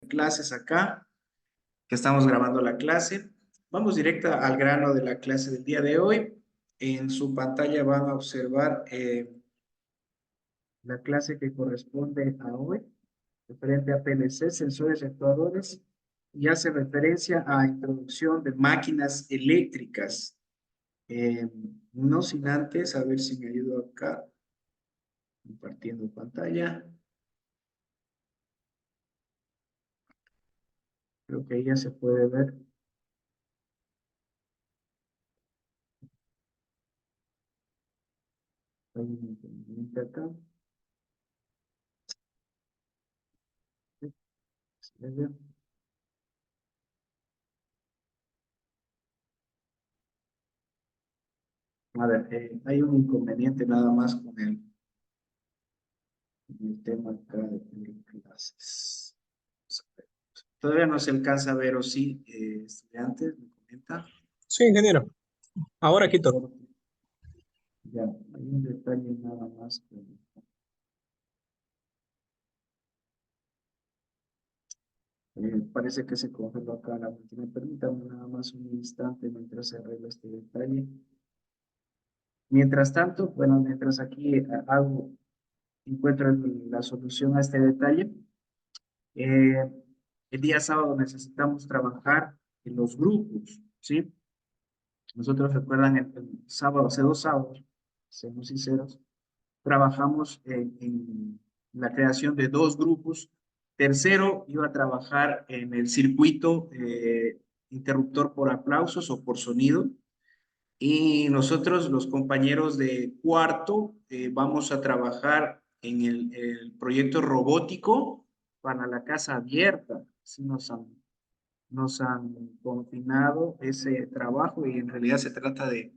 clases acá, que estamos grabando la clase. Vamos directa al grano de la clase del día de hoy. En su pantalla van a observar la clase que corresponde a hoy, referente a PLC, sensores y actuadores, y hace referencia a introducción de máquinas eléctricas. No sin antes, a ver si me ayudo acá, compartiendo pantalla. Creo que ahí ya se puede ver. Hay un inconveniente acá. ¿Se ve? A ver, hay un inconveniente nada más con el tema acá de clases. Todavía no se alcanza a ver, o sí, estudiantes, me comenta. Sí, ingeniero. Ahora quito. Ya, hay un detalle nada más. Parece que se congeló acá la máquina. Permítame nada más un instante mientras se arregla este detalle. Mientras tanto, bueno, mientras aquí encuentro la solución a este detalle, eh, el día sábado necesitamos trabajar en los grupos, ¿sí? Nosotros recuerdan el sábado, hace 2 sábados, seamos sinceros, trabajamos en la creación de 2 grupos. Tercero, iba a trabajar en el circuito interruptor por aplausos o por sonido. Y nosotros, los compañeros de cuarto, vamos a trabajar en el proyecto robótico para la casa abierta. Sí, nos han confinado ese trabajo y en realidad se trata de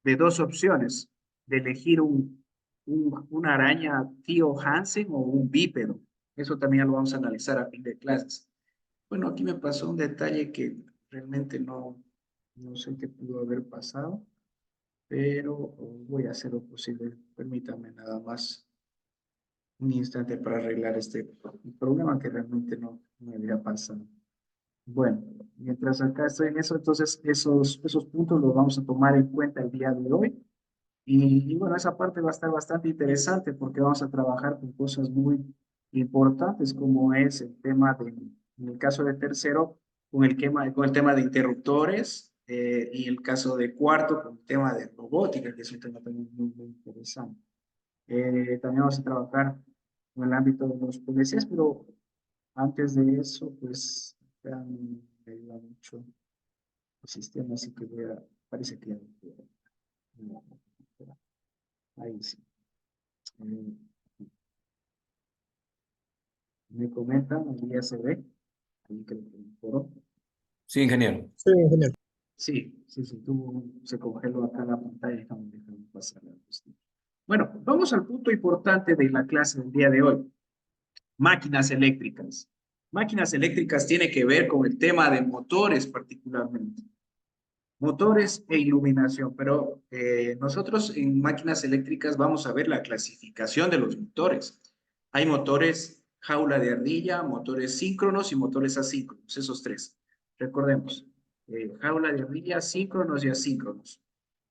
2 opciones, de elegir una araña tío Hansen o un bípedo. Eso también lo vamos a analizar a fin de clases. Bueno, aquí me pasó un detalle que realmente no sé qué pudo haber pasado, pero voy a hacer lo posible. Permítame nada más un instante para arreglar este problema que realmente no me había pasado. Bueno, mientras acá estoy en eso, entonces esos puntos los vamos a tomar en cuenta el día de hoy. Y bueno, esa parte va a estar bastante interesante porque vamos a trabajar con cosas muy importantes como es el tema en el caso de tercero, con el tema de interruptores y el caso de cuarto con el tema de robótica, que es un tema también muy, muy interesante. También vamos a trabajar en el ámbito de los PLCs, pero antes de eso, pues, ya me ayuda mucho el sistema, así que parece que no, ahí sí. Eh, Me comentan, el día se ve, ahí creo que mejoró. Sí, ingeniero. Sí, ingeniero. Sí, se congeló acá la pantalla, déjame pasar la cuestión. Bueno, vamos al punto importante de la clase del día de hoy. Máquinas eléctricas. Máquinas eléctricas tiene que ver con el tema de motores particularmente. Motores e iluminación, pero nosotros en máquinas eléctricas vamos a ver la clasificación de los motores. Hay motores jaula de ardilla, motores síncronos y motores asíncronos, esos 3. Recordemos, jaula de ardilla, síncronos y asíncronos.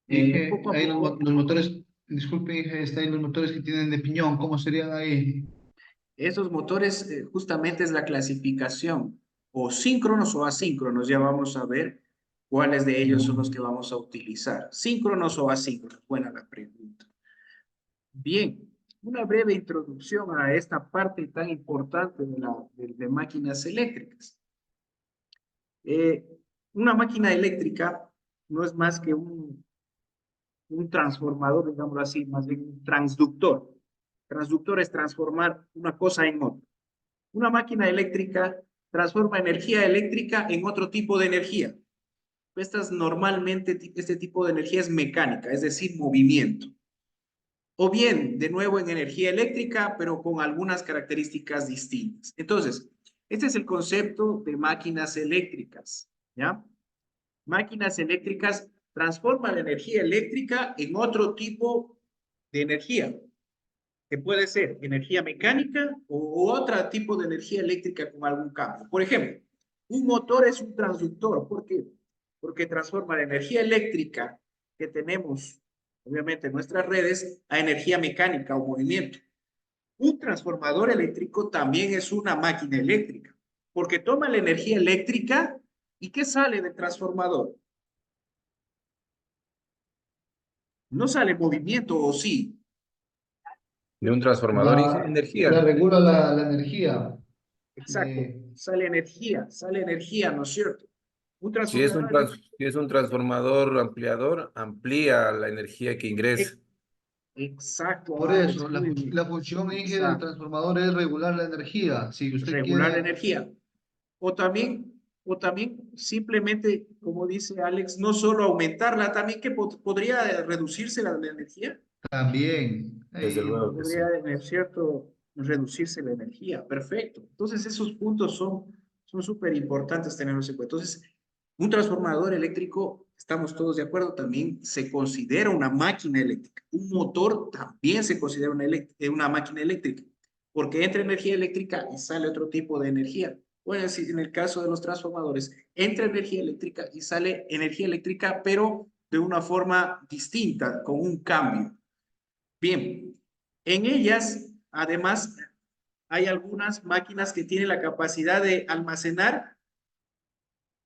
Dije, Poco a hay poco, los motores, disculpe, dije, está ahí los motores que tienen de piñón, ¿cómo serían ahí? esos motores justamente es la clasificación, o síncronos o asíncronos, ya vamos a ver cuáles de ellos son los que vamos a utilizar. Síncronos o asíncronos, buena la pregunta. Bien, una breve introducción a esta parte tan importante de máquinas eléctricas. Eh, una máquina eléctrica no es más que un transformador, digámoslo así, más bien un transductor. Transductor es transformar una cosa en otra. Una máquina eléctrica transforma energía eléctrica en otro tipo de energía. Este tipo de energía es mecánica, es decir, movimiento. O bien, de nuevo, en energía eléctrica, pero con algunas características distintas. Entonces, este es el concepto de máquinas eléctricas, ¿ya? Máquinas eléctricas transforman la energía eléctrica en otro tipo de energía. que puede ser energía mecánica o otro tipo de energía eléctrica con algún cambio. Por ejemplo, un motor es un transductor. ¿Por qué? Porque transforma la energía eléctrica que tenemos, obviamente, en nuestras redes a energía mecánica o movimiento. Un transformador eléctrico también es una máquina eléctrica, porque toma la energía eléctrica y ¿qué sale del transformador? No sale movimiento, ¿o sí? De un transformador y La, energía. la regula la energía. Exacto, De, sale energía, ¿no es cierto? Un Si es un, transformador eléctrico. si es un transformador ampliador, amplía la energía que ingresa. Exacto, por Alex, eso, muy bien. la función eje del Exacto, transformador es regular la energía. Si usted regular la quiere, energía. O también simplemente, como dice Alex, no solo aumentarla, también que podría reducirse la energía. también. Desde luego que Podría, sí. en cierto, reducirse la energía. Perfecto. Entonces, esos puntos son súper importantes tenerlos en cuenta. Entonces, un transformador eléctrico, estamos todos de acuerdo, también se considera una máquina eléctrica. Un motor también se considera una máquina eléctrica, porque entra energía eléctrica y sale otro tipo de energía. Bueno, si en el caso de los transformadores, entra energía eléctrica y sale energía eléctrica, pero de una forma distinta, con un cambio. Bien, en ellas, además, hay algunas máquinas que tienen la capacidad de almacenar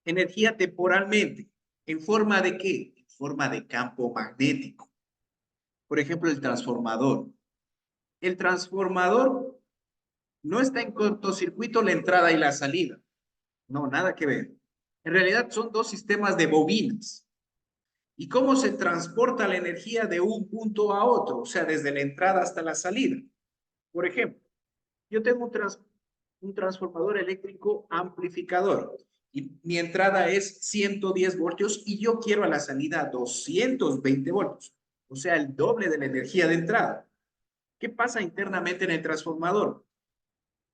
energía temporalmente. ¿En forma de qué? En forma de campo magnético. Por ejemplo, el transformador. El transformador no está en cortocircuito la entrada y la salida. No, nada que ver. En realidad son dos sistemas de bobinas. ¿Y cómo se transporta la energía de un punto a otro? O sea, desde la entrada hasta la salida. Por ejemplo, yo tengo un transformador eléctrico amplificador y mi entrada es 110 voltios y yo quiero a la salida 220 voltios, o sea, el doble de la energía de entrada. ¿Qué pasa internamente en el transformador?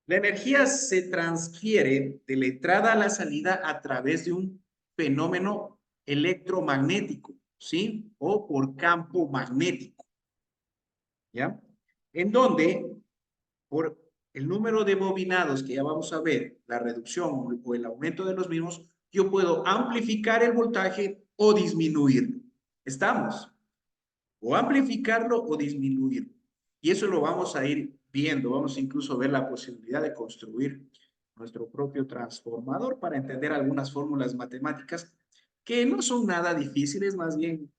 La energía se transfiere de la entrada a la salida a través de un fenómeno electromagnético, ¿sí? O por campo magnético, ¿ya? En donde por el número de bobinados que ya vamos a ver, la reducción o el aumento de los mismos, yo puedo amplificar el voltaje o disminuirlo. ¿Estamos? O amplificarlo o disminuirlo. Y eso lo vamos a ir viendo. Vamos incluso a ver la posibilidad de construir nuestro propio transformador para entender algunas fórmulas matemáticas que no son nada difíciles, más bien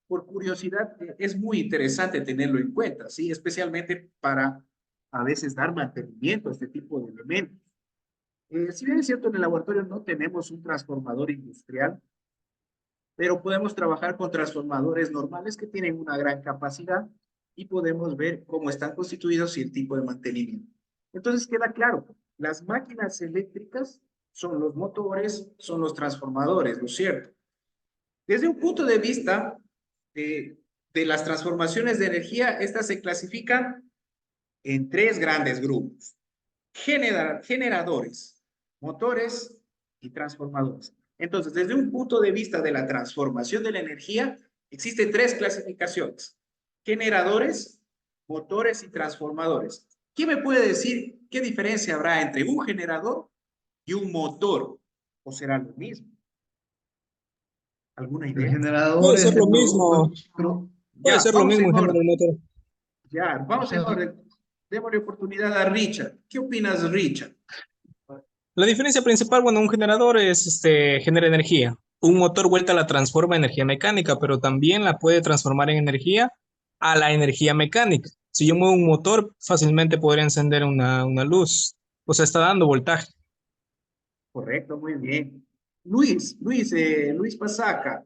por curiosidad es muy interesante tenerlo en cuenta, ¿sí? Especialmente para a veces dar mantenimiento a este tipo de elementos. Si bien es cierto, en el laboratorio no tenemos un transformador industrial, pero podemos trabajar con transformadores normales que tienen una gran capacidad y podemos ver cómo están constituidos y el tipo de mantenimiento. Entonces queda claro, las máquinas eléctricas son los motores, son los transformadores, ¿no es cierto? Desde un punto de vista de las transformaciones de energía, estas se clasifican en tres grandes grupos. Generadores, motores y transformadores. Entonces, desde un punto de vista de la transformación de la energía, existen tres clasificaciones. Generadores, motores y transformadores. ¿Quién me puede decir qué diferencia habrá entre un generador y un motor? ¿O será lo mismo? ¿Alguna el idea? generador Puede es ser lo mismo, puede Ya, ser lo vamos mismo en en general orden. motor. Ya, o vamos en sea, orden. Démosle oportunidad a Richard. ¿Qué opinas, Richard? La diferencia principal, bueno, un generador es genera energía. Un motor vuelta la transforma en energía mecánica, pero también la puede transformar en energía a la energía mecánica. Si yo muevo un motor, fácilmente podría encender una luz. O sea, está dando voltaje. Correcto, muy bien. Luis Pasaca,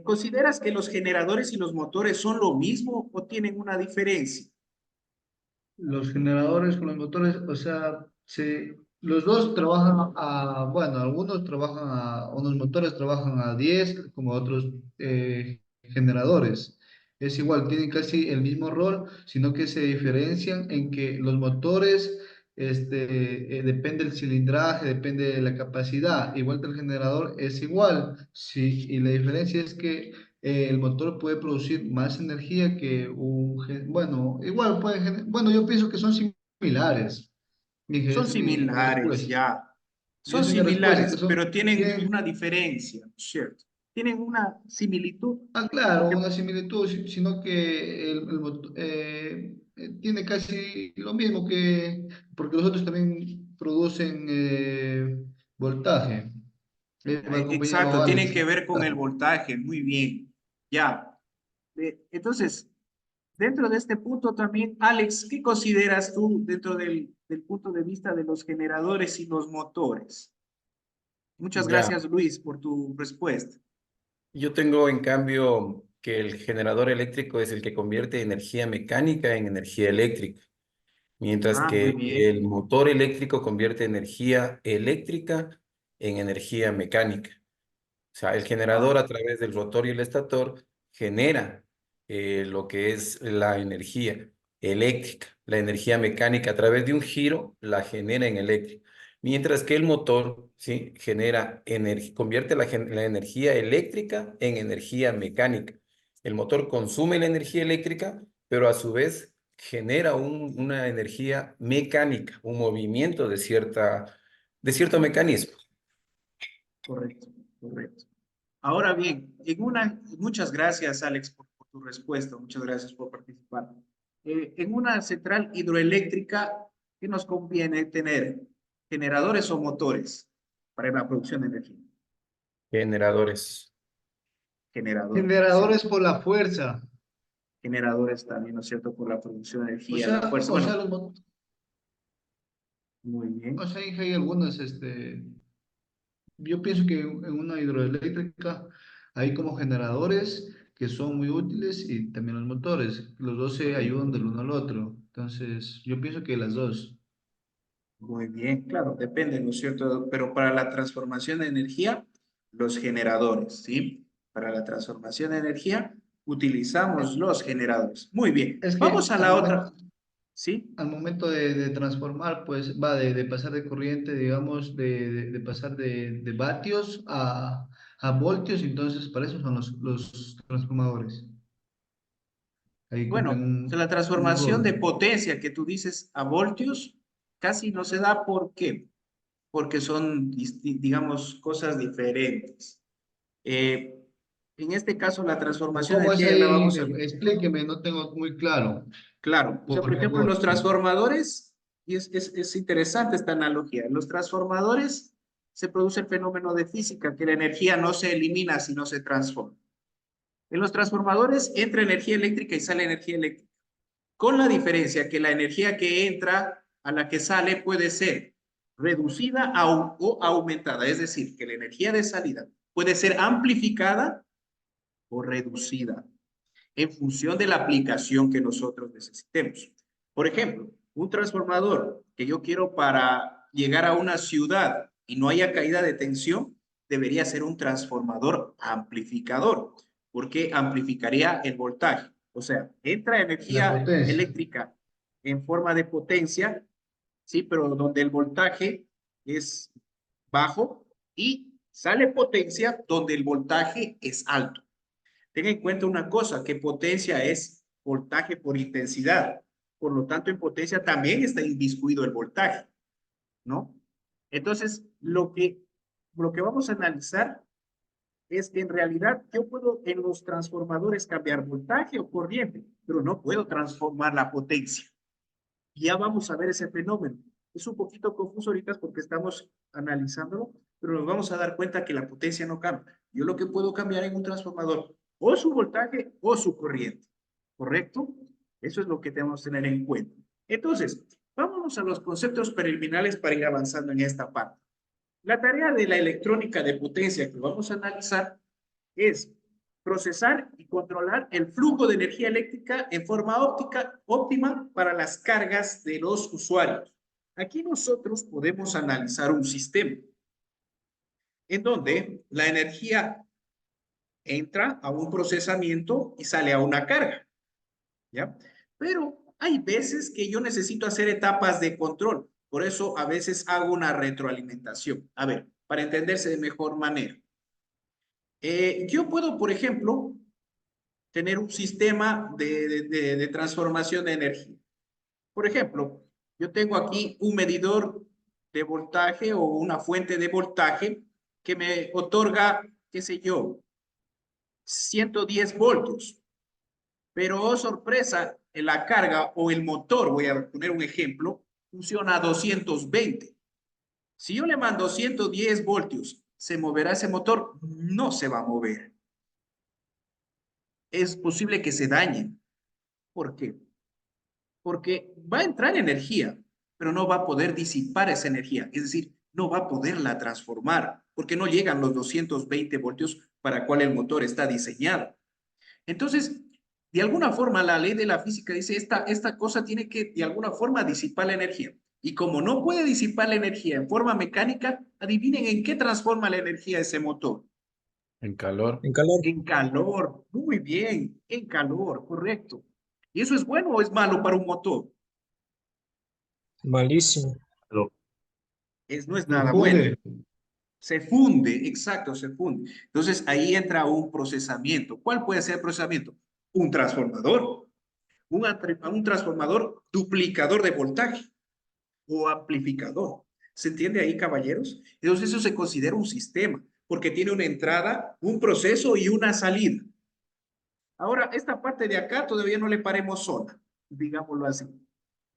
¿consideras que los generadores y los motores son lo mismo o tienen una diferencia? los generadores con los motores, o sea, los dos trabajan bueno, algunos trabajan unos motores trabajan a 10 como otros generadores. Es igual, tienen casi el mismo rol, sino que se diferencian en que los motores, depende del cilindraje, depende de la capacidad, igual que el generador es igual, sí, y la diferencia es que el motor puede producir más energía que bueno, igual bueno, yo pienso que son similares. Son Esa es mi similares, respuesta. ya. Y Son esa es mi respuesta, que similares, son pero tienen bien. una diferencia, ¿no es cierto? Tienen una similitud. Ah, claro, Que- una similitud, sino que tiene casi lo mismo porque los otros también producen voltaje. Mi compañero Exacto, tienen Alex. que ver con el voltaje, muy bien. Ya. Entonces, dentro de este punto también, Alex, ¿qué consideras tú dentro del punto de vista de los generadores y los motores? Muchas Ya, gracias, Luis, por tu respuesta. yo tengo en cambio que el generador eléctrico es el que convierte energía mecánica en energía eléctrica, mientras Ah, muy que el bien. motor eléctrico convierte energía eléctrica en energía mecánica. O sea, el Ah, generador a través del rotor y el estator genera lo que es la energía eléctrica. La energía mecánica a través de un giro la genera en eléctrica. Mientras que el motor, ¿sí? Convierte la energía eléctrica en energía mecánica. El motor consume la energía eléctrica, pero a su vez genera una energía mecánica, un movimiento de cierto mecanismo. correcto, correcto. Ahora bien, muchas gracias, Alex, por tu respuesta. Muchas gracias por participar. En una central hidroeléctrica, ¿qué nos conviene tener? ¿Generadores o motores para la producción de energía? Generadores. Generadores, sí. Generadores por la fuerza. Generadores también, ¿no es cierto? Por la producción de O energía, la sea, fuerza. o sea, Bueno, muy o bien. sea, hay algunas, yo pienso que en una hidroeléctrica hay como generadores que son muy útiles y también los motores. Los dos se ayudan Correcto. del uno al otro. Entonces, yo pienso que las dos. Muy bien, claro, depende, ¿no es cierto? Pero para la transformación de energía, los generadores, ¿sí? Para la transformación de energía, utilizamos los generadores. Muy bien, Es vamos que a la otra, ¿sí? al momento de transformar, pues va de pasar de corriente, digamos, de pasar de vatios a voltios, entonces para eso son los transformadores. Ahí cumplen Bueno, la un transformación de rol. potencia que tú dices a voltios casi no se da. ¿Por qué? Porque son, digamos, cosas diferentes. Eh, en este caso, la transformación de ¿Cómo es energía ya la ahí? vamos a... Explíqueme, no tengo muy claro, Claro, o sea, por por ejemplo, favor. los transformadores, y es interesante esta analogía, en los transformadores se produce el fenómeno de física, que la energía no se elimina, sino se transforma. En los transformadores entra energía eléctrica y sale energía eléctrica, con la diferencia que la energía que entra a la que sale puede ser reducida o aumentada, es decir, que la energía de salida puede ser amplificada o reducida en función de la aplicación que nosotros necesitemos. Por ejemplo, un transformador que yo quiero para llegar a una ciudad y no haya caída de tensión, debería ser un transformador amplificador, porque amplificaría el voltaje. O sea, entra La energía potencia. eléctrica en forma de potencia, sí, pero donde el voltaje es bajo, y sale potencia donde el voltaje es alto. Tenga en cuenta una cosa, que potencia es voltaje por intensidad. Por lo tanto, en potencia también está inmiscuido el voltaje, ¿no? Entonces, lo que vamos a analizar es que en realidad yo puedo en los transformadores cambiar voltaje o corriente, pero no puedo transformar la potencia. Ya vamos a ver ese fenómeno. Es un poquito confuso ahorita porque estamos analizándolo, pero nos vamos a dar cuenta que la potencia no cambia. Yo lo que puedo cambiar en un transformador, o su voltaje o su corriente, ¿correcto? Eso es lo que tenemos que tener en cuenta. Entonces, vámonos a los conceptos preliminares para ir avanzando en esta parte. La tarea de la electrónica de potencia que vamos a analizar es procesar y controlar el flujo de energía eléctrica en forma óptima para las cargas de los usuarios. Aquí nosotros podemos analizar un sistema en donde la energía entra a un procesamiento y sale a una carga, ¿ya? Pero hay veces que yo necesito hacer etapas de control, por eso a veces hago una retroalimentación. A ver, para entenderse de mejor manera. Yo puedo, por ejemplo, tener un sistema de transformación de energía. Por ejemplo, yo tengo aquí un medidor de voltaje o una fuente de voltaje que me otorga, qué sé yo, 110 voltios. Pero, oh sorpresa, la carga o el motor, voy a poner un ejemplo, funciona a 220. Si yo le mando 110 voltios, ¿se moverá ese motor? No se va a mover. Es posible que se dañe. ¿Por qué? Porque va a entrar energía, pero no va a poder disipar esa energía. Es decir, no va a poderla transformar, porque no llegan los 220 voltios para cual el motor está diseñado. Entonces, de alguna forma, la ley de la física dice, esta cosa tiene que, de alguna forma, disipar la energía. Y como no puede disipar la energía en forma mecánica, adivinen en qué transforma la energía ese motor. En calor. En calor. En calor. Muy bien, en calor, correcto. ¿Y eso es bueno o es malo para un motor? Malísimo. No es Se nada bueno. funde. Se funde, exacto, se funde. Entonces ahí entra un procesamiento. ¿Cuál puede ser el procesamiento? Un transformador. Un transformador duplicador de voltaje o amplificador. ¿Se entiende ahí, caballeros? Entonces eso se considera un sistema, porque tiene una entrada, un proceso y una salida. Ahora, esta parte de acá todavía no le paremos sola, digámoslo así.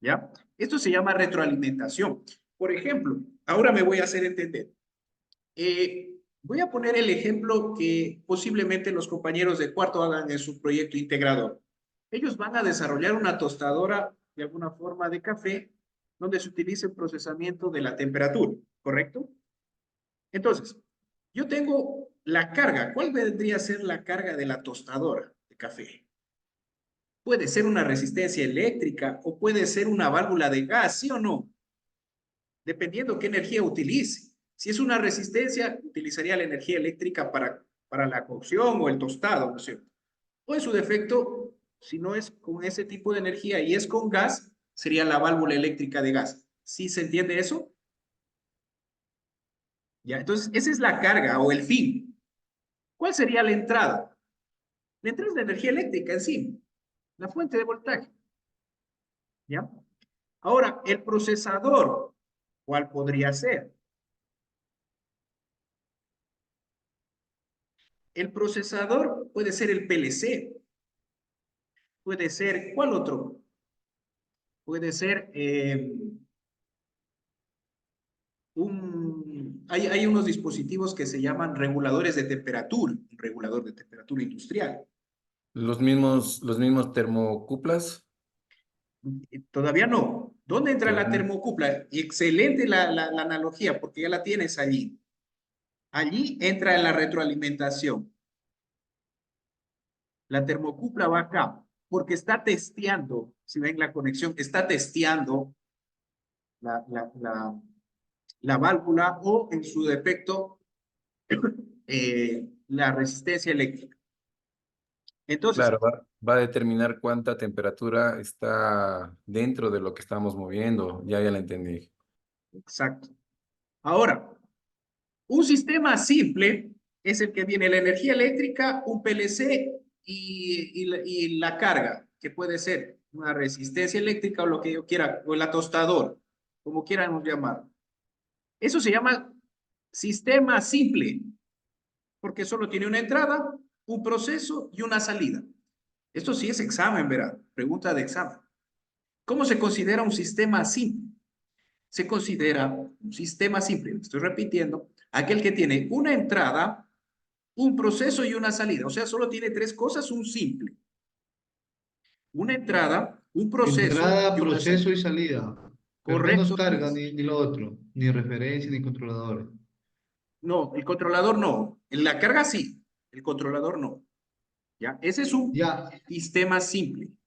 ¿Ya? Esto se llama retroalimentación. Por ejemplo, ahora me voy a hacer entender. Voy a poner el ejemplo que posiblemente los compañeros de cuarto hagan en su proyecto integrador. Ellos van a desarrollar una tostadora de alguna forma de café donde se utilice el procesamiento de la temperatura, ¿correcto? Entonces, yo tengo la carga. ¿Cuál vendría a ser la carga de la tostadora de café? Puede ser una resistencia eléctrica o puede ser una válvula de gas, ¿sí o no? Dependiendo qué energía utilice. Si es una resistencia, utilizaría la energía eléctrica para la cocción o el tostado, ¿no es cierto? O en su defecto, si no es con ese tipo de energía y es con gas, sería la válvula eléctrica de gas. ¿Sí se entiende eso? Ya, entonces, esa es la carga o el fin. ¿Cuál sería la entrada? La entrada es la energía eléctrica en sí, la fuente de voltaje. ¿Ya? Ahora, el procesador, ¿cuál podría ser? El procesador puede ser el PLC, puede ser, ¿cuál otro? Puede ser hay unos dispositivos que se llaman reguladores de temperatura, un regulador de temperatura industrial. Los mismos termocuplas. Todavía no. ¿Dónde entra la Todavía. termocupla? Excelente la analogía, porque ya la tienes allí. Allí entra en la retroalimentación. La termocupla va acá, porque está testeando, si ven la conexión, está testeando la, la, la, la válvula o en su defecto la resistencia eléctrica. Entonces, Claro, va a determinar cuánta temperatura está dentro de lo que estamos moviendo. Ya la entendí. exacto. Ahora, un sistema simple es el que tiene la energía eléctrica, un PLC y la carga, que puede ser una resistencia eléctrica o lo que yo quiera, o el tostador, como quieramos llamar. Eso se llama sistema simple, porque solo tiene una entrada, un proceso y una salida. Esto sí es examen, ¿verdad? Pregunta de examen. ¿Cómo se considera un sistema simple? Se considera un sistema simple, estoy repitiendo, aquel que tiene una entrada, un proceso y una salida. O sea, solo tiene tres cosas, un simple. Una entrada, un proceso Entrada, y una salida. proceso y salida. Pero menos Correcto. carga ni lo otro. Ni referencia ni controladores. No, el controlador no. En la carga sí, el controlador no. ¿Ya? Ese es un Ya, sistema simple. un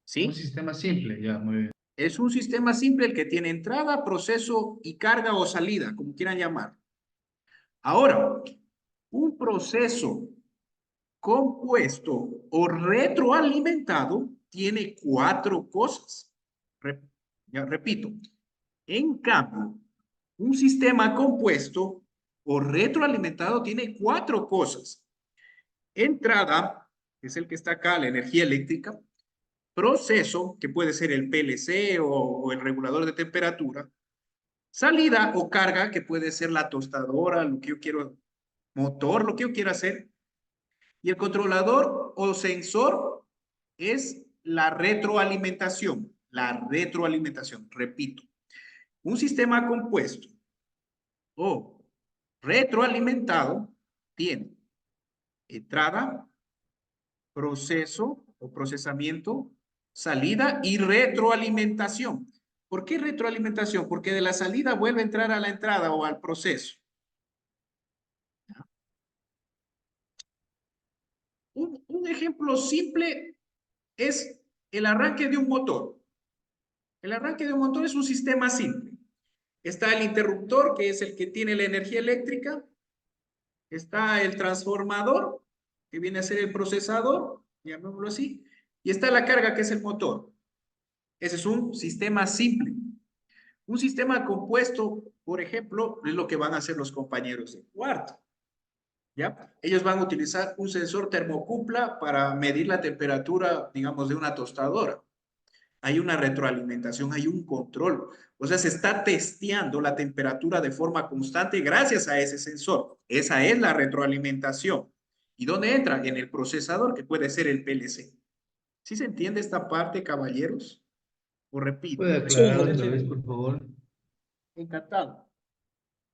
¿Sí? sistema simple. Ya, muy bien. Es un sistema simple el que tiene entrada, proceso y carga o salida, como quieran llamar. Ahora, un proceso compuesto o retroalimentado tiene cuatro cosas. Ya repito, en cambio, un sistema compuesto o retroalimentado tiene cuatro cosas. Entrada, que es el que está acá, la energía eléctrica, proceso, que puede ser el PLC o el regulador de temperatura, salida o carga, que puede ser la tostadora, lo que yo quiero, motor, lo que yo quiera hacer, y el controlador o sensor es la retroalimentación. La retroalimentación, repito, un sistema compuesto o retroalimentado tiene entrada, proceso o procesamiento, salida y retroalimentación. ¿Por qué retroalimentación? Porque de la salida vuelve a entrar a la entrada o al proceso. Un ejemplo simple es el arranque de un motor. El arranque de un motor es un sistema simple. Está el interruptor, que es el que tiene la energía eléctrica. Está el transformador, que viene a ser el procesador, llamémoslo así. Y está la carga, que es el motor. Ese es un sistema simple. Un sistema compuesto, por ejemplo, es lo que van a hacer los compañeros de cuarto. ¿Ya? Ellos van a utilizar un sensor termocupla para medir la temperatura, digamos, de una tostadora. Hay una retroalimentación, hay un control. O sea, se está testeando la temperatura de forma constante gracias a ese sensor. Esa es la retroalimentación. ¿Y dónde entra? En el procesador, que puede ser el PLC. ¿Sí se entiende esta parte, caballeros? O repito. ¿Puede Sí, aclarar otra sí. vez, por favor? Encantado.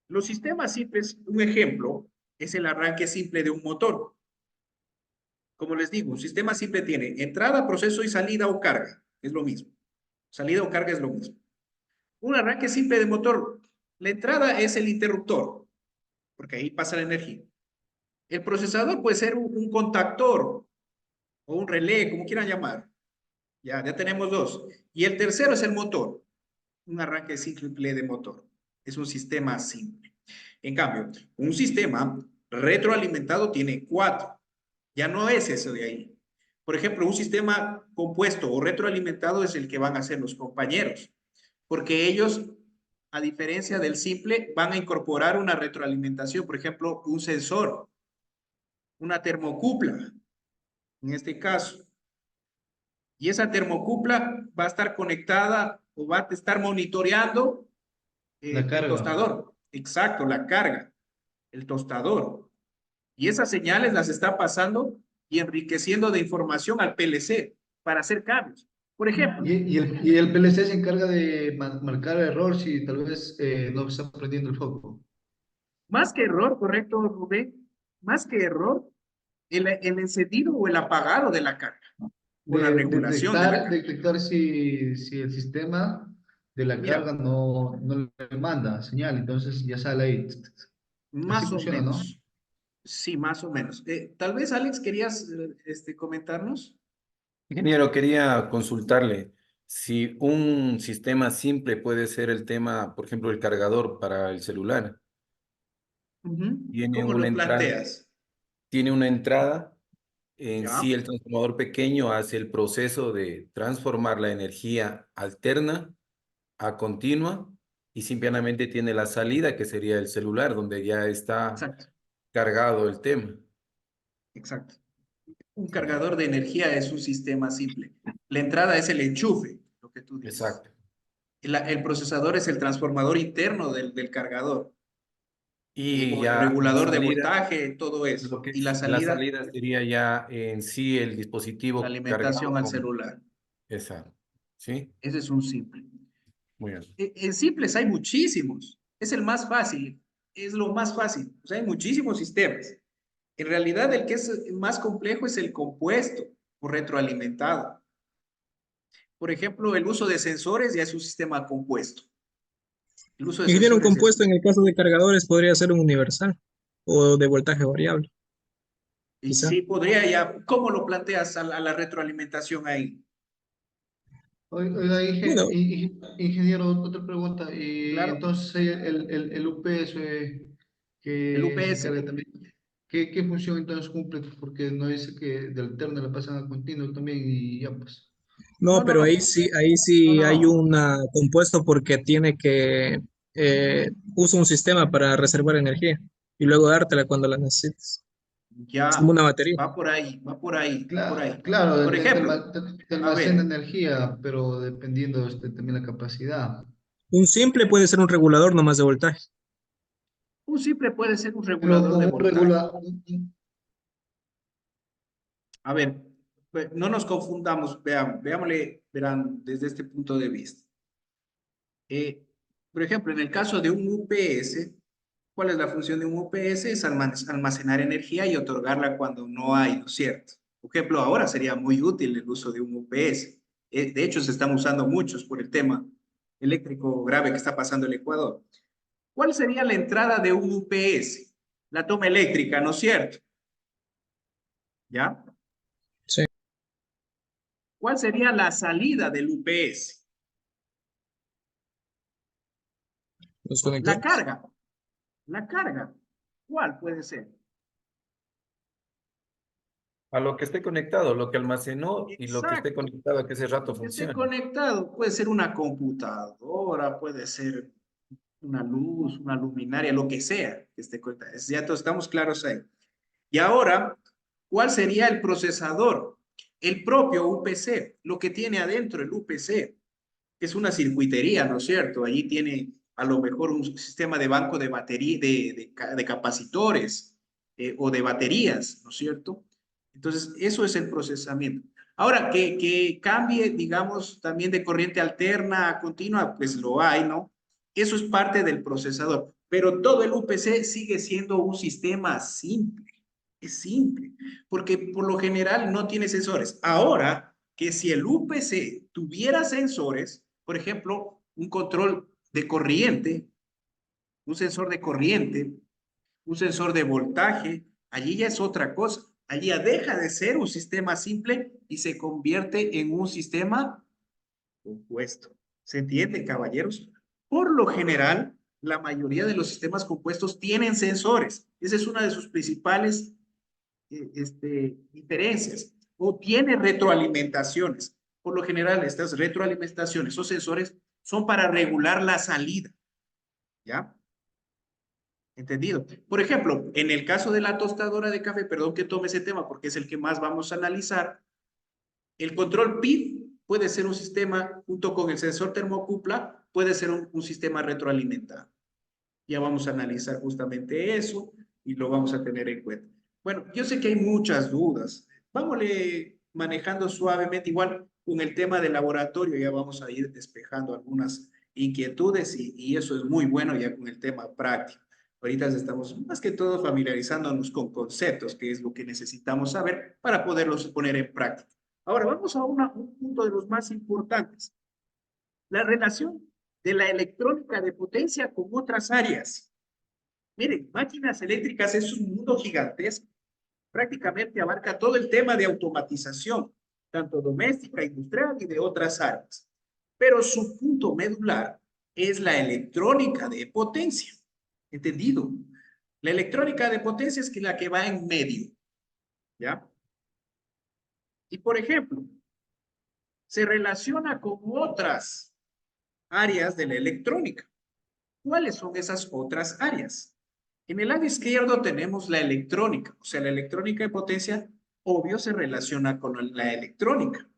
Los sistemas simples, un ejemplo, es el arranque simple de un motor. Como les digo, un sistema simple tiene entrada, proceso y salida o carga. Es lo mismo. Salida o carga es lo mismo. Un arranque simple de motor. La entrada es el interruptor, porque ahí pasa la energía. El procesador puede ser un contactor o un relé, como quieran llamar. Ya tenemos dos. Y el tercero es el motor. Un arranque simple de motor. Es un sistema simple. En cambio, un sistema retroalimentado tiene cuatro. Ya no es eso de ahí. Por ejemplo, un sistema compuesto o retroalimentado es el que van a hacer los compañeros, porque ellos, a diferencia del simple, van a incorporar una retroalimentación, por ejemplo, un sensor, una termocupla, en este caso. Y esa termocupla va a estar conectada o va a estar monitoreando La el carga. tostador. Exacto, la carga, el tostador. Y esas señales las está pasando y enriqueciendo de información al PLC para hacer cambios. Por ejemplo, Y el PLC se encarga de marcar error si tal vez no está prendiendo el foco. más que error, correcto, Rubén, más que error, el encendido o el apagado de la carga o la regulación de la carga. Detectar si el sistema de la Mira, carga no le manda señal, entonces ya sale ahí. Así más o funciona, ¿no? menos. Sí, más o menos. Tal vez, Alex, querías comentarnos. Ingeniero, quería consultarle si un sistema simple puede ser el tema, por ejemplo, el cargador para el celular. Ujú. Tiene ¿Cómo una lo entrada, planteas? tiene una entrada. En Ya, sí, el transformador pequeño hace el proceso de transformar la energía alterna a continua y simplemente tiene la salida, que sería el celular, donde ya está exacto, cargado el tema. exacto. Un cargador de energía es un sistema simple. La entrada es el enchufe, lo que tú dices. Exacto. El procesador es el transformador interno del cargador, Y o el ya la regulador de salida, voltaje, todo eso. lo que Y la es la salida, salida sería ya en sí el la dispositivo alimentación cargado al con celular. esa. ¿Sí? Ese es un simple. Muy bien. En simples hay muchísimos. Es el más fácil. Es lo más fácil. O sea, hay muchísimos sistemas. En realidad, el que es más complejo es el compuesto o retroalimentado. Por ejemplo, el uso de sensores ya es un sistema compuesto. El uso de Ingeniero, un sensores es compuesto en el caso de cargadores podría ser un universal o de voltaje variable, y quizá. sí podría ya, ¿cómo lo planteas a la retroalimentación ahí? Oiga, Bueno, ingeniero, otra pregunta. Y Claro, entonces el UPS el que se UPS. encarga también, ¿qué función entonces cumple? Porque no dice que del alterno le pasan a continuo también y ya pues. no, No, no, pero no, ahí no, sí no, hay no. un compuesto porque tiene que usa un sistema para reservar energía y luego dártela cuando la necesites. Es como Ya, una batería. va por ahí, va por ahí, va por ahí. Claro, Por ejemplo, te a almacena ver, energía, pero dependiendo también la capacidad. Un simple puede ser un regulador nomás de voltaje. un simple puede ser un Pero regulador de con un voltaje. A ver, no nos confundamos, veámosle, verán, desde este punto de vista. Eh, por ejemplo, en el caso de un UPS, ¿cuál es la función de un UPS? Es almacenar energía y otorgarla cuando no hay, ¿no es cierto? Por ejemplo, ahora sería muy útil el uso de un UPS. De hecho, se están usando muchos por el tema eléctrico grave que está pasando en el Ecuador. ¿Cuál sería la entrada de un UPS? La toma eléctrica, ¿no es cierto? ¿Ya? Sí. ¿Cuál sería la salida del UPS? Los La conectores. carga. La carga. ¿Cuál puede ser? A lo que esté conectado, lo que almacenó y lo que esté Exacto. conectado a que ese rato Que esté funcione. conectado. Puede ser una computadora, puede ser una luz, una luminaria, lo que sea que esté conectado. Ya todos estamos claros ahí. Y ahora, ¿cuál sería el procesador? El propio UPC, lo que tiene adentro el UPC, que es una circuitería, ¿no es cierto? Allí tiene a lo mejor un sistema de banco de batería, de capacitores o de baterías, ¿no es cierto? Entonces, eso es el procesamiento. Ahora, que cambie, digamos, también de corriente alterna a continua, pues lo hay, ¿no? Eso es parte del procesador, pero todo el UPC sigue siendo un sistema simple, es simple, porque por lo general no tiene sensores. Ahora, que si el UPC tuviera sensores, por ejemplo, un control de corriente, un sensor de corriente, un sensor de voltaje, allí ya es otra cosa. Allí ya deja de ser un sistema simple y se convierte en un sistema compuesto. ¿Se entiende, caballeros? Por lo general, la mayoría de los sistemas compuestos tienen sensores. Esa es una de sus principales diferencias. O tiene retroalimentaciones. Por lo general, estas retroalimentaciones o sensores son para regular la salida. ¿Ya? ¿Entendido? Por ejemplo, en el caso de la tostadora de café, perdón que tome ese tema porque es el que más vamos a analizar, el control PID puede ser un sistema, junto con el sensor termocupla, puede ser un sistema retroalimentado. Ya vamos a analizar justamente eso y lo vamos a tener en cuenta. Bueno, yo sé que hay muchas dudas. Vámosle manejando suavemente, igual con el tema del laboratorio, ya vamos a ir despejando algunas inquietudes y eso es muy bueno ya con el tema práctico. Ahorita estamos más que todo familiarizándonos con conceptos, que es lo que necesitamos saber para poderlos poner en práctica. Ahora vamos a un punto de los más importantes, la relación de la electrónica de potencia con otras áreas. Miren, máquinas eléctricas es un mundo gigantesco. Prácticamente abarca todo el tema de automatización, tanto doméstica, industrial y de otras áreas. Pero su punto medular es la electrónica de potencia. ¿Entendido? La electrónica de potencia es la que va en medio. ¿Ya? Y por ejemplo, se relaciona con otras áreas de la electrónica. ¿Cuáles son esas otras áreas? En el lado izquierdo tenemos la electrónica, o sea, la electrónica de potencia, obvio, se relaciona con la electrónica,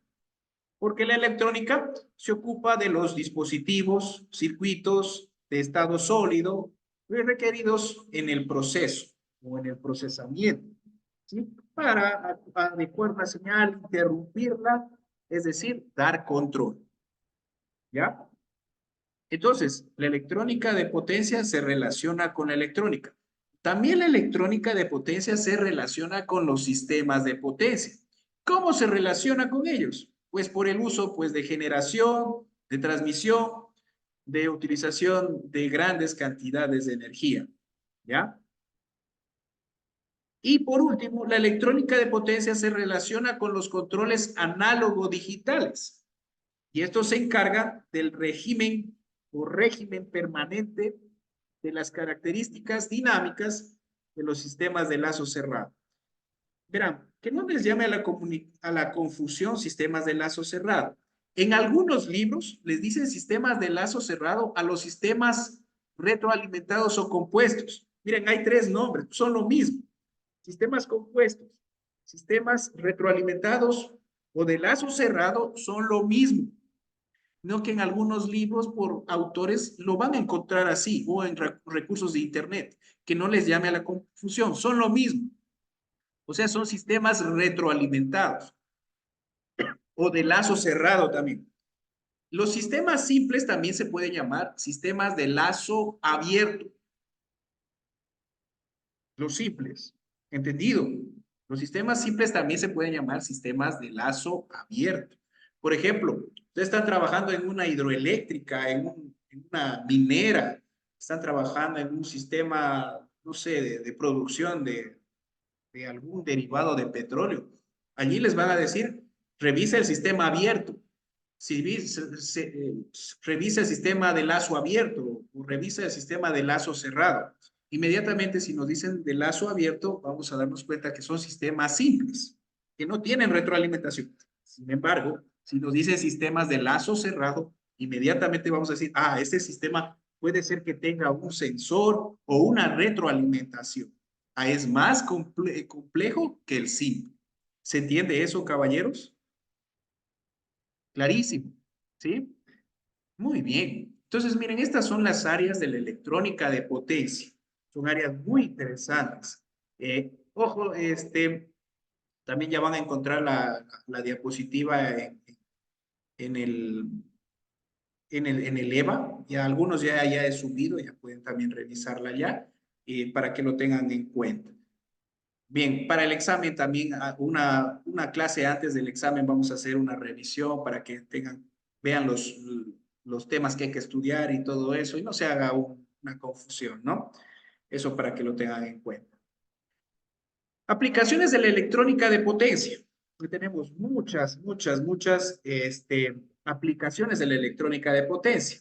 porque la electrónica se ocupa de los dispositivos, circuitos de estado sólido requeridos en el proceso o en el procesamiento, ¿sí? Para adecuar la señal, interrumpirla, es decir, dar control, ¿ya? Entonces, la electrónica de potencia se relaciona con la electrónica. También la electrónica de potencia se relaciona con los sistemas de potencia. ¿Cómo se relaciona con ellos? Pues por el uso pues, de generación, de transmisión, de utilización de grandes cantidades de energía. ¿Ya? Y por último, la electrónica de potencia se relaciona con los controles análogo-digitales. Y esto se encarga del régimen o régimen permanente de las características dinámicas de los sistemas de lazo cerrado. Verán, que no les llame a la confusión sistemas de lazo cerrado. En algunos libros les dicen sistemas de lazo cerrado a los sistemas retroalimentados o compuestos. Miren, hay tres nombres, son lo mismo. sistemas compuestos, sistemas retroalimentados o de lazo cerrado son lo mismo. No que en algunos libros por autores lo van a encontrar así o en recursos de internet, que no les llame a la confusión, son lo mismo. O sea, son sistemas retroalimentados o de lazo cerrado también. Los sistemas simples también se pueden llamar sistemas de lazo abierto. Los simples, ¿entendido? Los sistemas simples también se pueden llamar sistemas de lazo abierto. Por ejemplo, ustedes están trabajando en una hidroeléctrica, en una minera, están trabajando en un sistema, no sé, de producción de algún derivado de petróleo. Allí les van a decir, revisa el sistema abierto. Si revisa el sistema de lazo abierto o revisa el sistema de lazo cerrado. Inmediatamente, si nos dicen de lazo abierto, vamos a darnos cuenta que son sistemas simples, que no tienen retroalimentación. Sin embargo, si nos dicen sistemas de lazo cerrado, inmediatamente vamos a decir, ah, este sistema puede ser que tenga un sensor o una retroalimentación. Ah, es más complejo que el simple. ¿Se entiende eso, caballeros? Clarísimo, ¿sí? Muy bien. Entonces, miren, estas son las áreas de la electrónica de potencia. Son áreas muy interesantes. Ojo, también ya van a encontrar la diapositiva en el, en el EVA. Ya algunos ya he subido, ya pueden también revisarla ya, para que lo tengan en cuenta. Bien, para el examen también, una clase antes del examen vamos a hacer una revisión para que vean los temas que hay que estudiar y todo eso, y no se haga una confusión, ¿no? Eso para que lo tengan en cuenta. Aplicaciones de la electrónica de potencia. Tenemos muchas aplicaciones de la electrónica de potencia.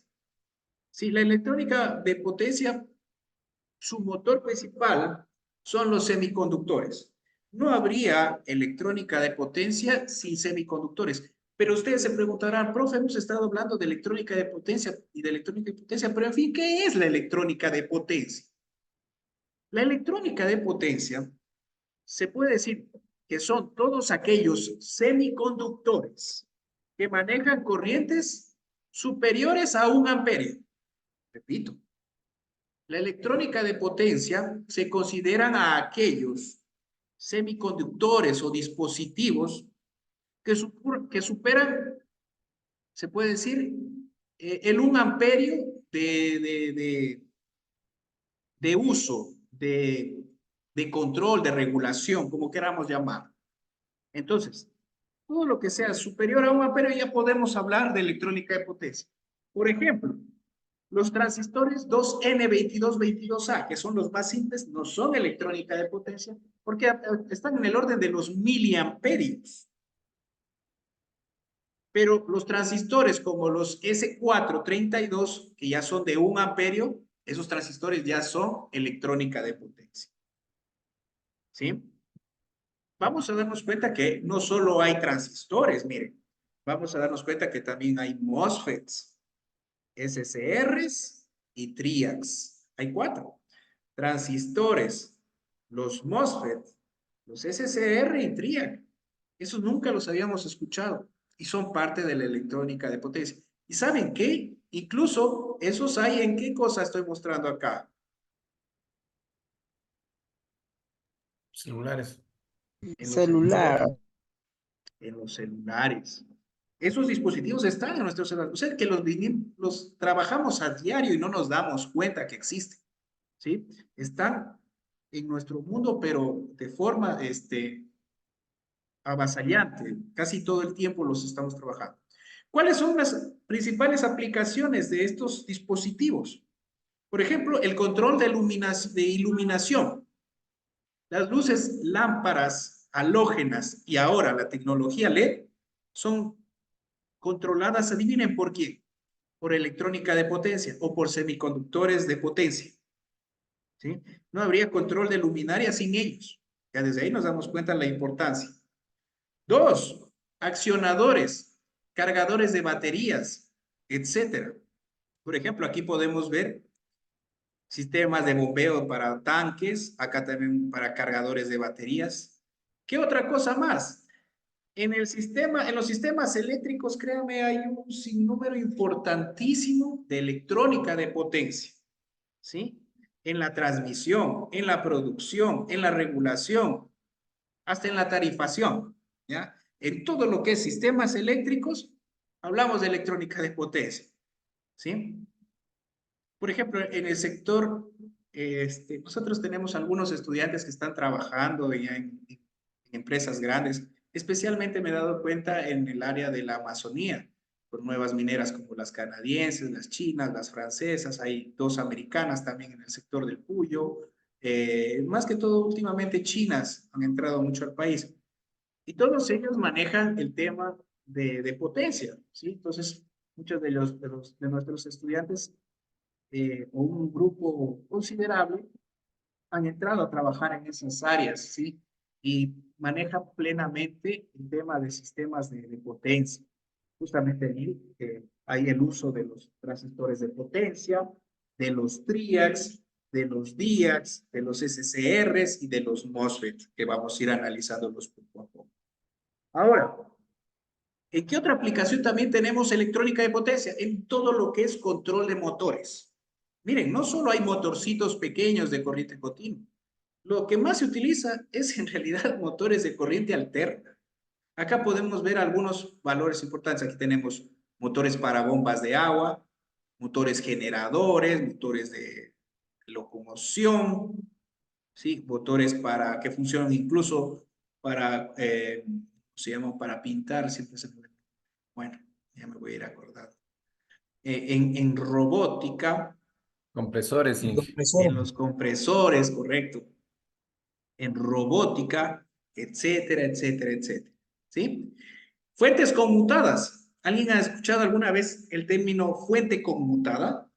Sí, la electrónica de potencia, su motor principal son los semiconductores. No habría electrónica de potencia sin semiconductores. Pero ustedes se preguntarán, profe, hemos estado hablando de electrónica de potencia y de electrónica de potencia, pero en fin, ¿qué es la electrónica de potencia? La electrónica de potencia se puede decir que son todos aquellos semiconductores que manejan corrientes superiores a 1 amperio. Repito, la electrónica de potencia se consideran a aquellos semiconductores o dispositivos que superan, se puede decir, el 1 amperio de uso, de control, de regulación, como queramos llamar. Entonces, todo lo que sea superior a 1 amperio ya podemos hablar de electrónica de potencia. Por ejemplo, los transistores 2N2222A, que son los más simples, no son electrónica de potencia porque están en el orden de los miliamperios. Pero los transistores como los S432, que ya son de 1 amperio, esos transistores ya son electrónica de potencia. ¿Sí? Vamos a darnos cuenta que no solo hay transistores, miren. Vamos a darnos cuenta que también hay MOSFETs, SCRs y TRIACs. Hay 4. Transistores, los MOSFET, los SCR y TRIAC. Esos nunca los habíamos escuchado y son parte de la electrónica de potencia. ¿Y saben qué? Incluso esos hay en qué cosa estoy mostrando acá. Celulares. En los celulares. Esos dispositivos están en nuestros celulares. O sea, que los trabajamos a diario y no nos damos cuenta que existen. ¿Sí? Están en nuestro mundo, pero de forma avasallante. Casi todo el tiempo los estamos trabajando. ¿Cuáles son las principales aplicaciones de estos dispositivos? Por ejemplo, el control de iluminación. Las luces lámparas halógenas y ahora la tecnología LED son controladas, adivinen por quién, por electrónica de potencia o por semiconductores de potencia. ¿Sí? No habría control de luminaria sin ellos. Ya desde ahí nos damos cuenta de la importancia. 2, accionadores, cargadores de baterías, etcétera. Por ejemplo, aquí podemos ver sistemas de bombeo para tanques, acá también para cargadores de baterías. ¿Qué otra cosa más? En los sistemas eléctricos, créame, hay un sinnúmero importantísimo de electrónica de potencia, ¿sí? En la transmisión, en la producción, en la regulación, hasta en la tarifación, ¿ya? En todo lo que es sistemas eléctricos, hablamos de electrónica de potencia, ¿sí? Por ejemplo, en el sector, nosotros tenemos algunos estudiantes que están trabajando ya en empresas grandes. Especialmente me he dado cuenta en el área de la Amazonía, con nuevas mineras como las canadienses, las chinas, las francesas, hay dos americanas también en el sector del Cuyo. Más que todo, últimamente chinas han entrado mucho al país. Y todos ellos manejan el tema de potencia, ¿sí? Entonces, muchos de ellos, de nuestros estudiantes, o un grupo considerable, han entrado a trabajar en esas áreas, ¿sí? Y maneja plenamente el tema de sistemas de potencia. Justamente ahí hay el uso de los transistores de potencia, de los triacs, de los diacs, de los SCRs y de los MOSFET, que vamos a ir analizándolos poco a poco. Ahora, ¿en qué otra aplicación también tenemos electrónica de potencia? En todo lo que es control de motores. Miren, no solo hay motorcitos pequeños de corriente continua. Lo que más se utiliza es en realidad motores de corriente alterna. Acá podemos ver algunos valores importantes. Aquí tenemos motores para bombas de agua, motores generadores, motores de locomoción, ¿sí? Motores para que funcionan incluso para, se llama? Para pintar, siempre se me... Bueno, ya me voy a ir acordando. En robótica, Compresores, Inge. Compresor. en los compresores, correcto, en robótica, etcétera, etcétera, etcétera. ¿Sí? Fuentes conmutadas. ¿Alguien ha escuchado alguna vez el término fuente conmutada?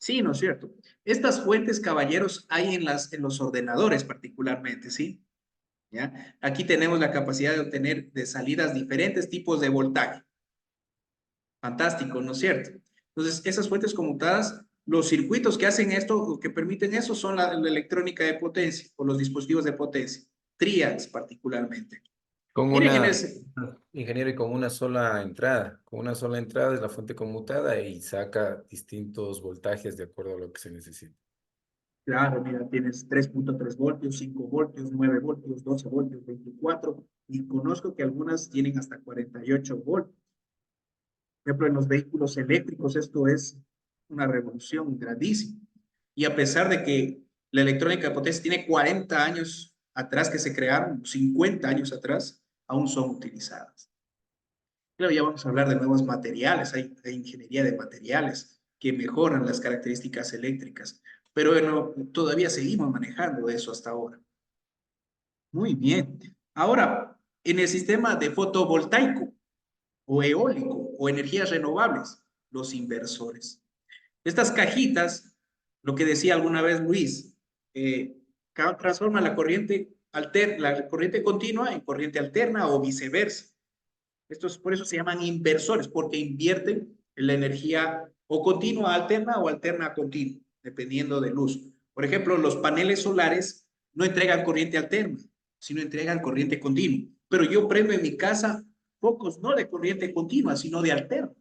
Sí, ¿no es cierto? Estas fuentes, caballeros, hay en los ordenadores particularmente, ¿sí? ¿Ya? Aquí tenemos la capacidad de obtener de salidas diferentes tipos de voltaje. Fantástico, ¿no es cierto? Entonces, esas fuentes conmutadas, los circuitos que hacen esto, o que permiten eso, son la electrónica de potencia, o los dispositivos de potencia, triads particularmente. Con Miren, ingeniero, y con una sola entrada. Con una sola entrada es la fuente conmutada y saca distintos voltajes de acuerdo a lo que se necesita. claro, mira, tienes 3.3 voltios, 5 voltios, 9 voltios, 12 voltios, 24, y conozco que algunas tienen hasta 48 voltios. Por ejemplo, en los vehículos eléctricos esto es una revolución grandísima. Y a pesar de que la electrónica de potencia tiene 40 años atrás que se crearon, 50 años atrás, aún son utilizadas. Claro, ya vamos a hablar de nuevos materiales, hay ingeniería de materiales que mejoran las características eléctricas, pero bueno, todavía seguimos manejando eso hasta ahora. Muy bien. Ahora, en el sistema de fotovoltaico o eólico o energías renovables, los inversores. Estas cajitas, lo que decía alguna vez Luis, transforma la corriente continua en corriente alterna o viceversa. Por eso se llaman inversores, porque invierten en la energía o continua alterna o alterna continua, dependiendo del uso. Por ejemplo, los paneles solares no entregan corriente alterna, sino entregan corriente continua. Pero yo prendo en mi casa focos no de corriente continua, sino de alterna.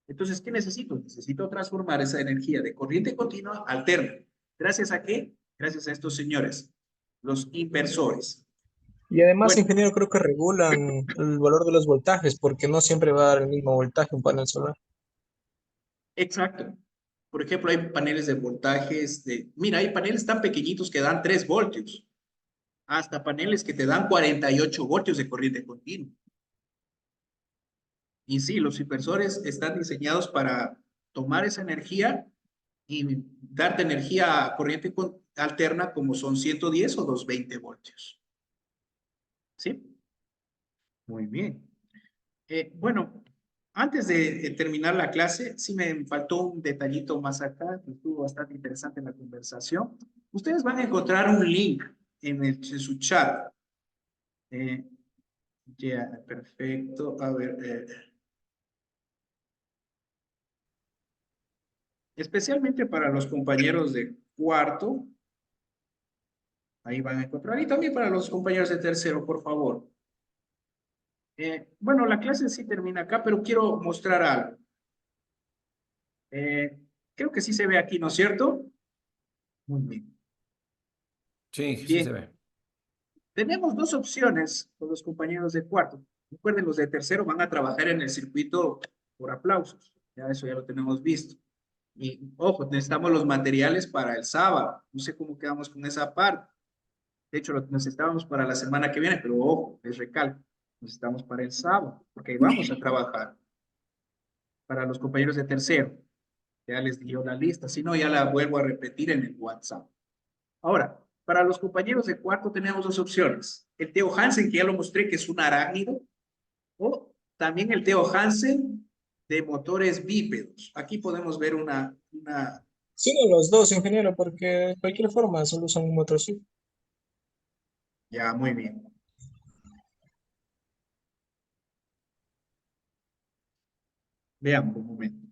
Entonces, ¿qué necesito? Necesito transformar esa energía de corriente continua a alterna. ¿Gracias a qué? Gracias a estos señores, los inversores. Y además, Bueno, ingeniero, creo que regulan el valor de los voltajes, porque no siempre va a dar el mismo voltaje un panel solar. exacto. Por ejemplo, hay paneles de voltajes mira, hay paneles tan pequeñitos que dan 3 voltios, hasta paneles que te dan 48 voltios de corriente continua. Y sí, los inversores están diseñados para tomar esa energía y darte energía a corriente alterna como son 110 o 220 voltios. ¿Sí? Muy bien. Bueno, antes de terminar la clase, sí me faltó un detallito más acá, que estuvo bastante interesante en la conversación. Ustedes van a encontrar un link en su chat. Eh, ya, perfecto. A ver, especialmente para los compañeros de cuarto. Ahí van a encontrar. Y también para los compañeros de tercero, por favor. Bueno, la clase sí termina acá, pero quiero mostrar algo. Creo que sí se ve aquí, ¿no es cierto? Muy bien. Sí, sí se Bien, ve. tenemos dos opciones con los compañeros de cuarto. Recuerden, los de tercero van a trabajar en el circuito por aplausos. Ya eso ya lo tenemos visto. Y ojo, necesitamos los materiales para el sábado. No sé cómo quedamos con esa parte. De hecho, lo necesitábamos para la semana que viene, pero ojo, les recalco, necesitamos para el sábado, porque ahí vamos a trabajar. Para los compañeros de tercero, ya les dio la lista, si no, ya la vuelvo a repetir en el WhatsApp. Ahora, para los compañeros de cuarto tenemos dos opciones. El Theo Hansen, que ya lo mostré, que es un arácnido, o también el Theo Hansen de motores bípedos. Aquí podemos ver una. Sí, no, los dos, ingeniero, porque de cualquier forma solo usan un motorcito. Ya, muy bien. Veamos un momento.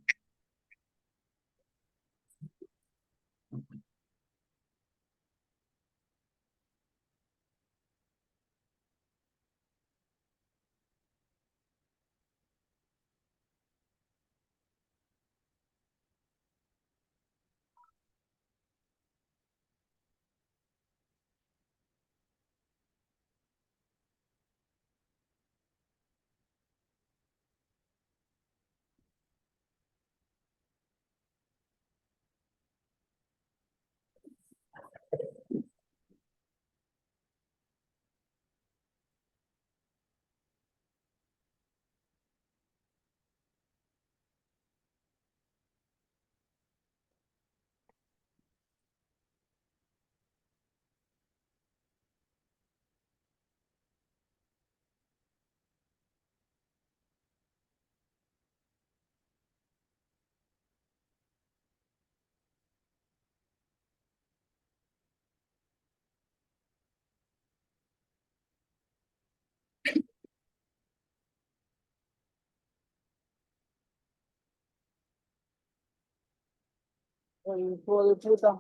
Hijo de puta.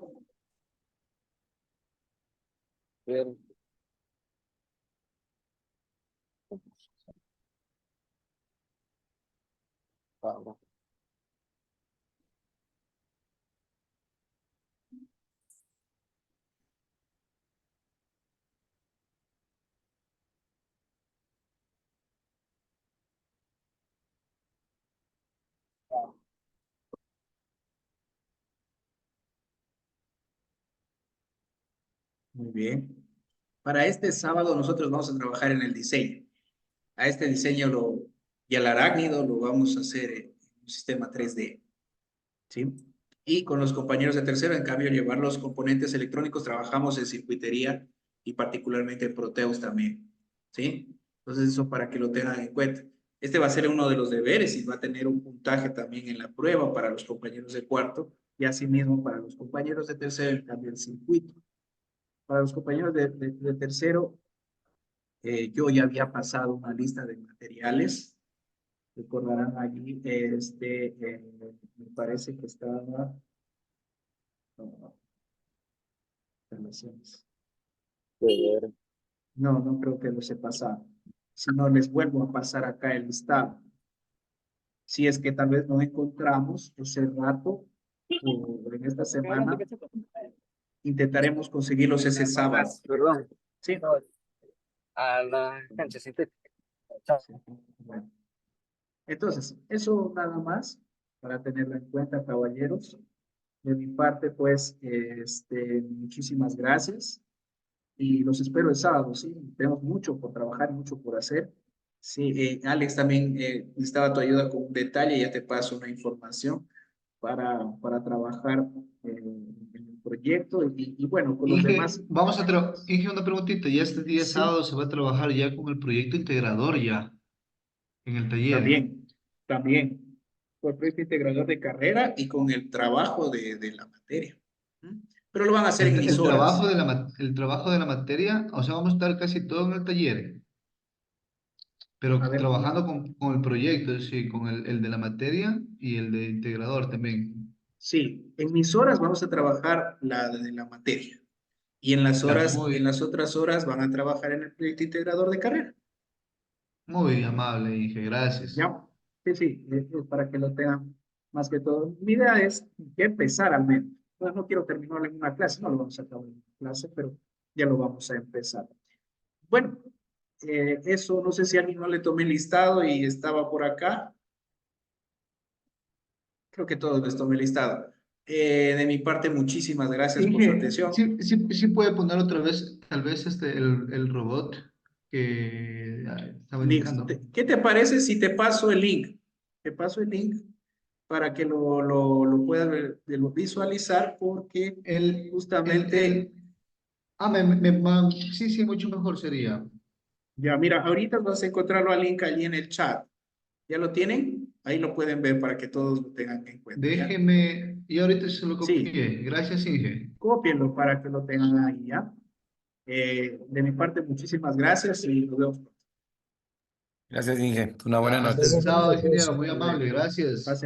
Bien. Vamos. Muy bien. Para este sábado nosotros vamos a trabajar en el diseño. A este diseño y al arácnido lo vamos a hacer en un sistema 3D, ¿sí? Y con los compañeros de tercero, en cambio, llevar los componentes electrónicos, trabajamos en circuitería y particularmente en Proteus también, ¿sí? Entonces eso para que lo tengan en cuenta. Este va a ser uno de los deberes y va a tener un puntaje también en la prueba para los compañeros de cuarto y asimismo para los compañeros de tercero, en cambio, el circuito. Para los compañeros de tercero, yo ya había pasado una lista de materiales. Recordarán allí, me parece que estaba, no, relaciones. No, no creo que los he pasado. Si no, les vuelvo a pasar acá el listado. Si es que tal vez no encontramos ese rato o en esta semana, intentaremos conseguirlos ese sábado. Perdón. Sí. A la cancha sintética. Sí. Bueno. Entonces, eso nada más para tenerlo en cuenta, caballeros. De mi parte, pues, muchísimas gracias y los espero el sábado, ¿sí? Tenemos mucho por trabajar, mucho por hacer. Sí, Alex, también necesitaba tu ayuda con un detalle, ya te paso una información para trabajar en el proyecto y bueno, con los demás. Inge, una preguntita. Ya este día Sí, sábado se va a trabajar ya con el proyecto integrador ya, en el taller. también, con el proyecto integrador de carrera y con el trabajo de la materia. ¿Mm? Pero lo van a hacer en mis El horas. trabajo el trabajo de la materia, o sea, vamos a estar casi todo en el taller, A pero ver, trabajando con el proyecto, sí, con el de la materia y el de integrador también. Sí, en mis horas vamos a trabajar la de la materia. Y en las Ya, horas, muy, en las otras horas van a trabajar en el proyecto integrador de carrera. muy amable, Inge, gracias. ¿Ya? Sí, sí, es para que lo tengan más que todo. Mi idea es que empezar al menos. Pues no quiero terminar en una clase, no lo vamos a acabar en una clase, pero ya lo vamos a empezar. Bueno, eso no sé si a alguien no le tomé el listado y estaba por acá. Creo que todos les tomé el listado. De mi parte, muchísimas gracias por su Inge, atención. sí puede poner otra vez, tal vez el robot que estaba Listo. indicando. ¿Qué te parece si te paso el link? Te paso el link para que lo puedas visualizar porque El, el, justamente, el, sí, sí, mucho mejor sería. ya mira, ahorita vas a encontrarlo al link allí en el chat. ¿Ya lo tienen? Ahí lo pueden ver para que todos lo tengan en cuenta, ¿ya? Déjeme, y ahorita se lo Sí, copié. Gracias, Inge. cópienlo para que lo tengan ahí, ¿ya? De mi parte, muchísimas gracias y nos vemos pronto. Gracias, Inge. Una buena Hasta noche. el Entonces, sábado, pues, ingeniero, muy Hasta amable, luego. gracias. Pasen